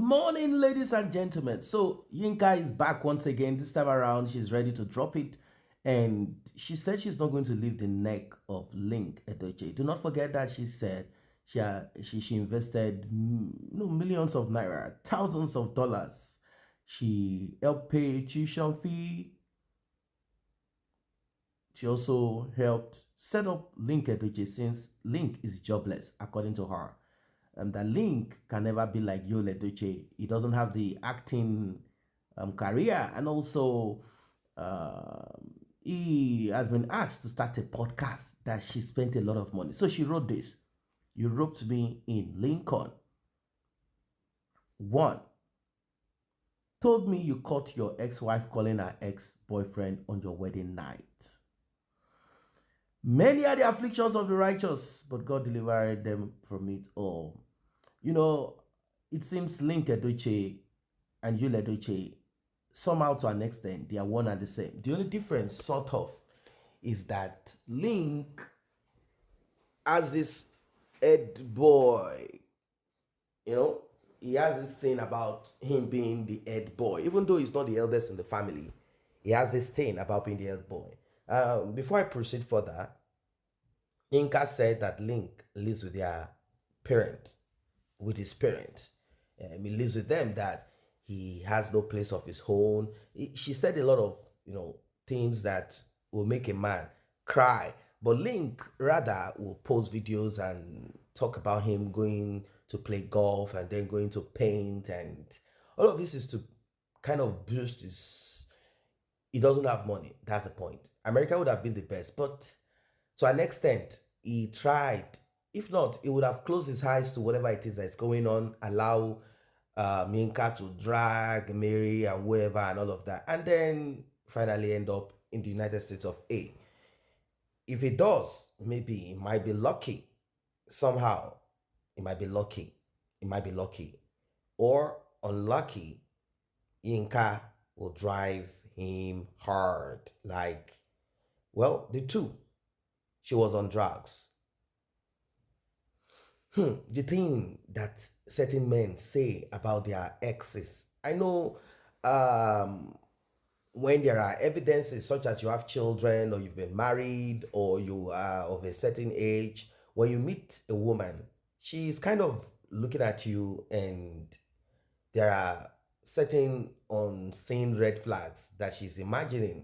morning, ladies and gentlemen. So Yinka is back once again. This time around, she's ready to drop it, and she said she's not going to leave the neck of Linc Edochie. Do not forget that she said she invested millions of naira, thousands of dollars. She helped pay tuition fee. She also helped set up Linc Edochie since Linc is jobless, according to her. That Linc can never be like Yul Edochie. He doesn't have the acting career, and also he has been asked to start a podcast that she spent a lot of money. So she wrote this: "You roped me in, Lincoln. One, told me you caught your ex-wife calling her ex-boyfriend on your wedding night. Many are the afflictions of the righteous, but God delivered them from it all." You know, it seems Linc Edochie and Yul Edochie, somehow to an extent, they are one and the same. The only difference, sort of, is that Linc has this head boy. He has this thing about him being the head boy, even though he's not the eldest in the family. He has this thing about being the head boy. Before I proceed further, Yinka said that Linc lives with their parents, with his parents. He lives with them, that he has no place of his own. She said a lot of things that will make a man cry. But Linc rather will post videos and talk about him going to play golf and then going to paint, and all of this is to kind of boost his. He doesn't have money. That's the point. America would have been the best, but to an extent, he tried. If not, he would have closed his eyes to whatever it is that's going on, allow Yinka to drag Mary and whoever and all of that, and then finally end up in the United States of A. If it does, maybe he might be lucky somehow. It might be lucky. It might be lucky. Or unlucky, Yinka will drive him hard. Like, well, the two. She was on drugs. The thing that certain men say about their exes. I know when there are evidences such as you have children or you've been married or you are of a certain age, when you meet a woman, she's kind of looking at you, and there are certain unseen red flags that she's imagining,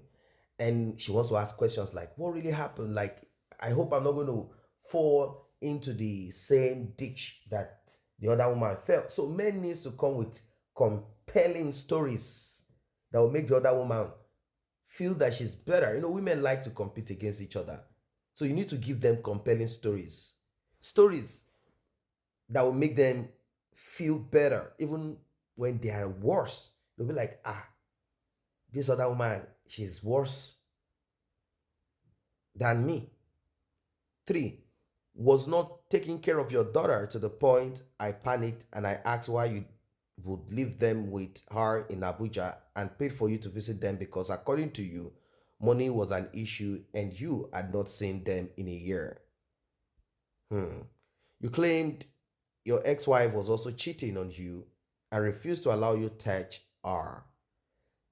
and she wants to ask questions like, what really happened? Like, I hope I'm not going to fall into the same ditch that the other woman fell. So men needs to come with compelling stories that will make the other woman feel that she's better. Women like to compete against each other. So you need to give them compelling stories. Stories that will make them feel better. Even when they are worse, they'll be like, this other woman, she's worse than me. 3, was not taking care of your daughter to the point I panicked and I asked why you would leave them with her in Abuja and paid for you to visit them because according to you, money was an issue and you had not seen them in a year. You claimed your ex-wife was also cheating on you and refused to allow you touch her.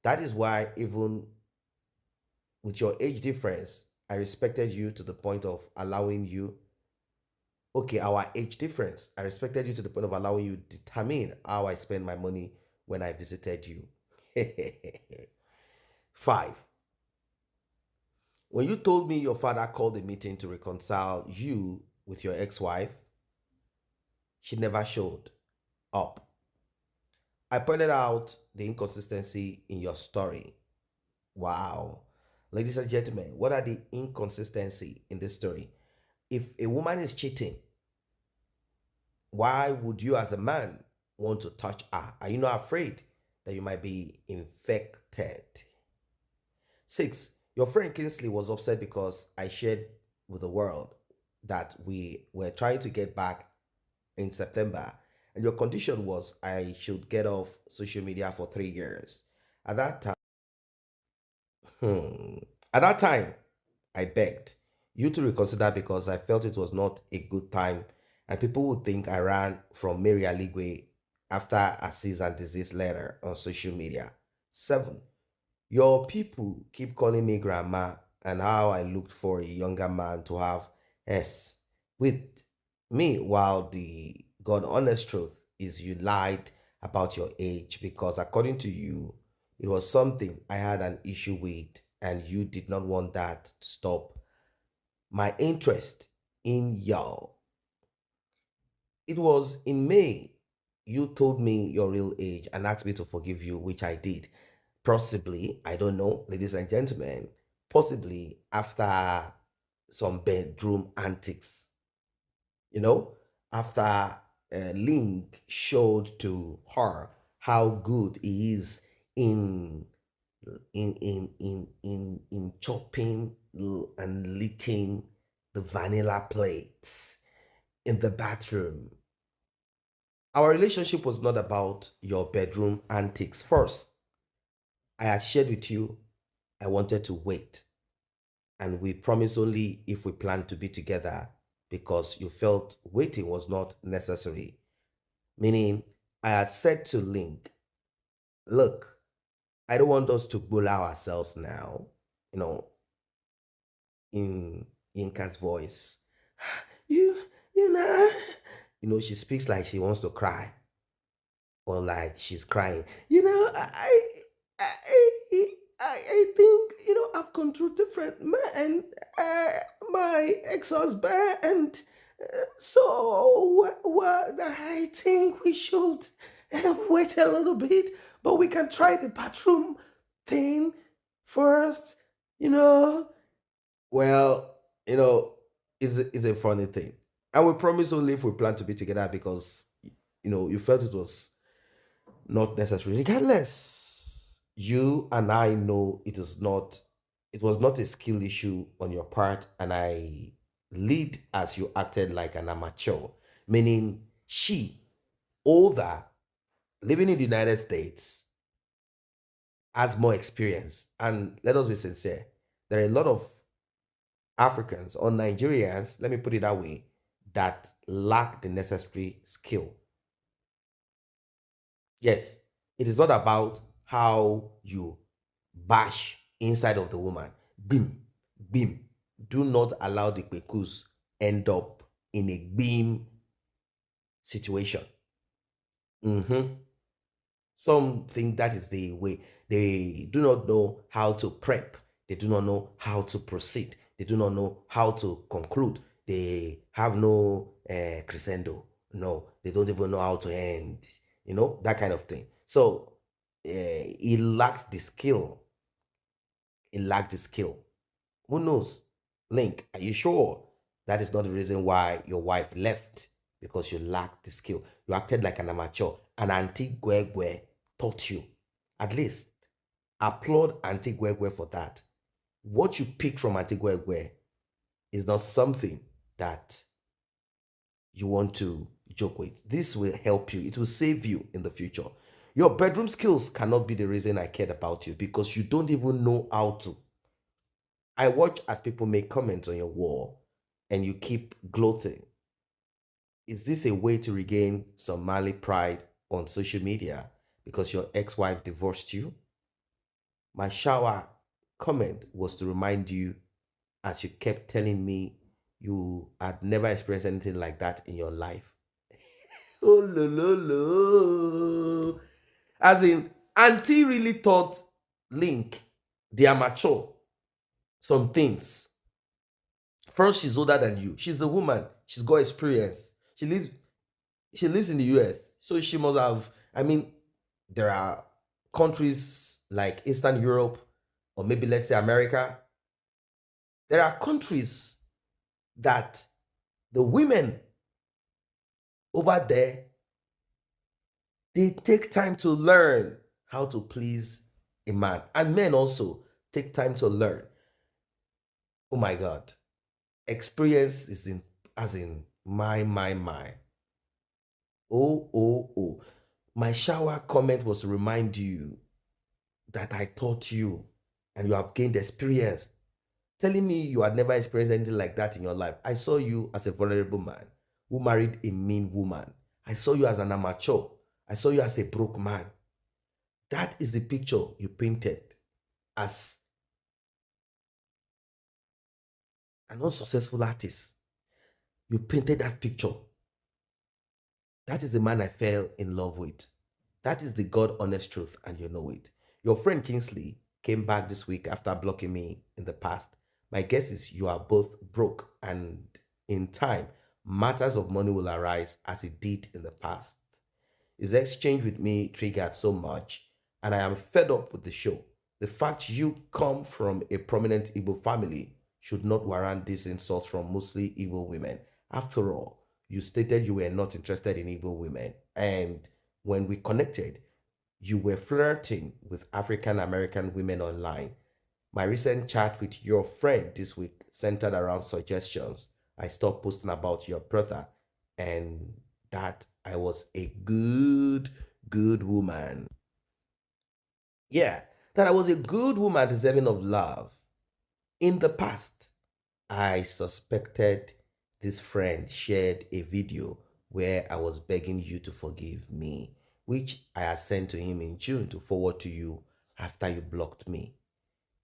That is why even with your age difference, I respected you to the point of allowing you. Okay, our age difference. I respected you to the point of allowing you to determine how I spend my money when I visited you. 5. When you told me your father called a meeting to reconcile you with your ex-wife, she never showed up. I pointed out the inconsistency in your story. Wow. Ladies and gentlemen, what are the inconsistency in this story? If a woman is cheating, why would you as a man want to touch her? Are you not afraid that you might be infected? 6, your friend Kingsley was upset because I shared with the world that we were trying to get back in September, and your condition was I should get off social media for 3 years. At that time, I begged you to reconsider because I felt it was not a good time and people would think I ran from Mary Aligwe after a cease and desist letter on social media. 7. Your people keep calling me grandma and how I looked for a younger man to have S with me, while the God honest truth is you lied about your age because according to you, it was something I had an issue with and you did not want that to stop my interest in y'all. It was in May you told me your real age and asked me to forgive you, which I did. Possibly, I don't know, ladies and gentlemen, possibly after some bedroom antics, you know, after Linc showed to her how good he is in in chopping and licking the vanilla plates in the bathroom. Our relationship was not about your bedroom antics. First, I had shared with you I wanted to wait, and we promised only if we planned to be together because you felt waiting was not necessary. Meaning, I had said to Linc, look, I don't want us to bull ourselves now, you know, in Yinka's voice. You, you know, she speaks like she wants to cry or like she's crying. I think I've gone through different men, my ex-husband, and so what? I think we should wait a little bit, but we can try the bathroom thing first. You know, well, it's a funny thing. And we promise only if we plan to be together because, you felt it was not necessary. Regardless, you and I know it was not a skill issue on your part, and I lead as you acted like an amateur, meaning she, older, living in the United States, has more experience. And let us be sincere, there are a lot of Africans or Nigerians, let me put it that way, that lack the necessary skill. Yes, it is not about how you bash inside of the woman. Beam, beam. Do not allow the kpekus end up in a beam situation. Some think that is the way. They do not know how to prep. They do not know how to proceed. They do not know how to conclude. They have no crescendo. No, they don't even know how to end. That kind of thing. So he lacks the skill. He lacked the skill. Who knows? Linc, are you sure that is not the reason why your wife left? Because you lacked the skill. You acted like an amateur. And Auntie Gwegwe taught you. At least applaud Auntie Gwegwe for that. What you picked from Auntie Gwegwe is not something that you want to joke with. This will help you. It will save you in the future. Your bedroom skills cannot be the reason I cared about you because you don't even know how to. I watch as people make comments on your wall and you keep gloating. Is this a way to regain some manly pride on social media because your ex-wife divorced you? My shower comment was to remind you, as you kept telling me you had never experienced anything like that in your life. Oh, lo, lo, lo. As in, Auntie really thought Linc, the amateur, some things. First, she's older than you. She's a woman. She's got experience. She lives in the US. So she must have, there are countries like Eastern Europe or maybe let's say America. There are countries that the women over there, they take time to learn how to please a man. And men also take time to learn. Oh my God. Experience is in as in my. Oh, oh, oh. My shower comment was to remind you that I taught you and you have gained experience. Telling me you had never experienced anything like that in your life. I saw you as a vulnerable man who married a mean woman. I saw you as an amateur. I saw you as a broke man. That is the picture you painted as an unsuccessful artist. You painted that picture. That is the man I fell in love with. That is the God honest truth, and you know it. Your friend Kingsley came back this week after blocking me in the past. My guess is you are both broke, and in time, matters of money will arise as it did in the past. His exchange with me triggered so much, and I am fed up with the show. The fact you come from a prominent Igbo family should not warrant these insults from mostly Igbo women. After all, you stated you were not interested in Igbo women, and when we connected, you were flirting with African American women online. My recent chat with your friend this week centered around suggestions. I stopped posting about your brother and that I was a good woman. Yeah, that I was a good woman deserving of love. In the past, I suspected this friend shared a video where I was begging you to forgive me, which I had sent to him in June to forward to you after you blocked me.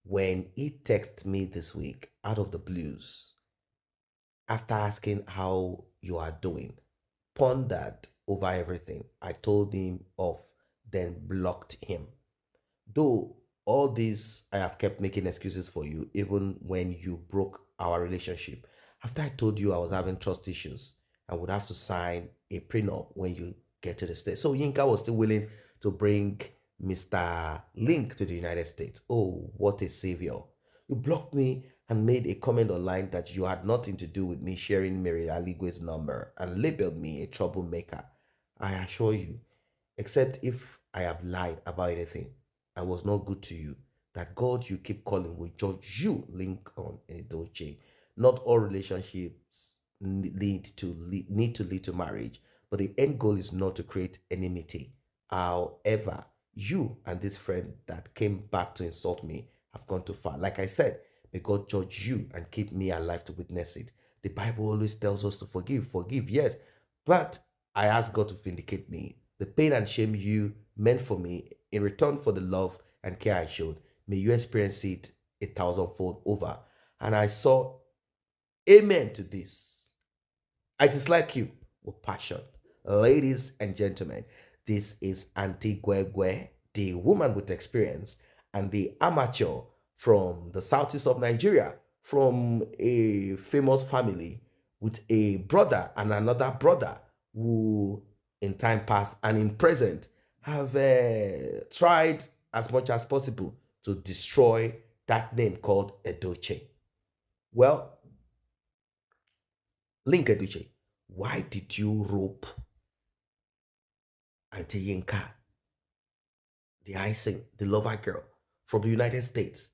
When he texted me this week out of the blues, after asking how you are doing, pondered over everything I told him off, then blocked him. Though all this, I have kept making excuses for you, even when you broke our relationship. After I told you I was having trust issues, I would have to sign a prenup when you get to the States. So Yinka was still willing to bring Mr. Linc to the United States. Oh, what a savior. You blocked me and made a comment online that you had nothing to do with me sharing Mary Aligwe's number and labeled me a troublemaker. I assure you, except if I have lied about anything and was not good to you, that God you keep calling will judge you, Link on Edochie. Not all relationships need to lead to marriage, but the end goal is not to create enmity. However, you and this friend that came back to insult me have gone too far. Like I said, may God judge you and keep me alive to witness it. The Bible always tells us to forgive, yes, but I ask God to vindicate me. The pain and shame you meant for me in return for the love and care I showed, may you experience it a thousandfold over. And I saw amen to this. I dislike you with passion. Ladies and gentlemen, this is Auntie Gwegwe, the woman with experience, and the amateur from the southeast of Nigeria, from a famous family with a brother and another brother who, in time past and in present, have tried as much as possible to destroy that name called Edochie. Well, Linc Edochie, why did you rope Auntie Yinka, the icing, the lover girl from the United States,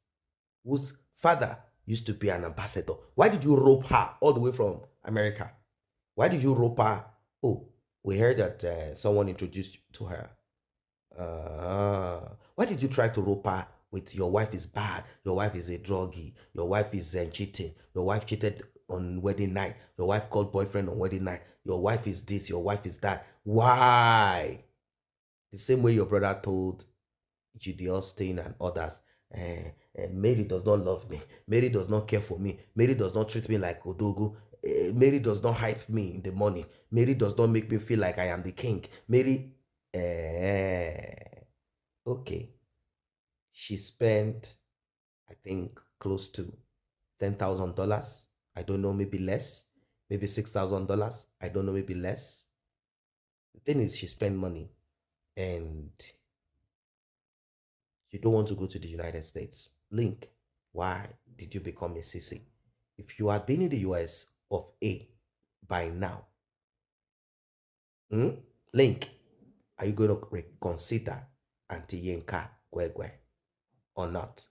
whose father used to be an ambassador? Why did you rope her all the way from America? Why did you rope her? Oh, we heard that someone introduced you to her. Why did you try to rope her with your wife is bad, your wife is a druggie, your wife is cheating, your wife cheated on wedding night, your wife called boyfriend on wedding night, your wife is this, your wife is that? Why? The same way your brother told Judy Austin and others, Mary does not love me. Mary does not care for me. Mary does not treat me like Odogu. Mary does not hype me in the morning. Mary does not make me feel like I am the king. Mary, okay. She spent, I think, close to $10,000. I don't know, maybe less. Maybe $6,000. I don't know, maybe less. The thing is, she spent money and you don't want to go to the United States. Link, why did you become a CC? If you had been in the US of A by now, hmm? Link, are you going to reconsider Auntie Yinka Gwegwe or not?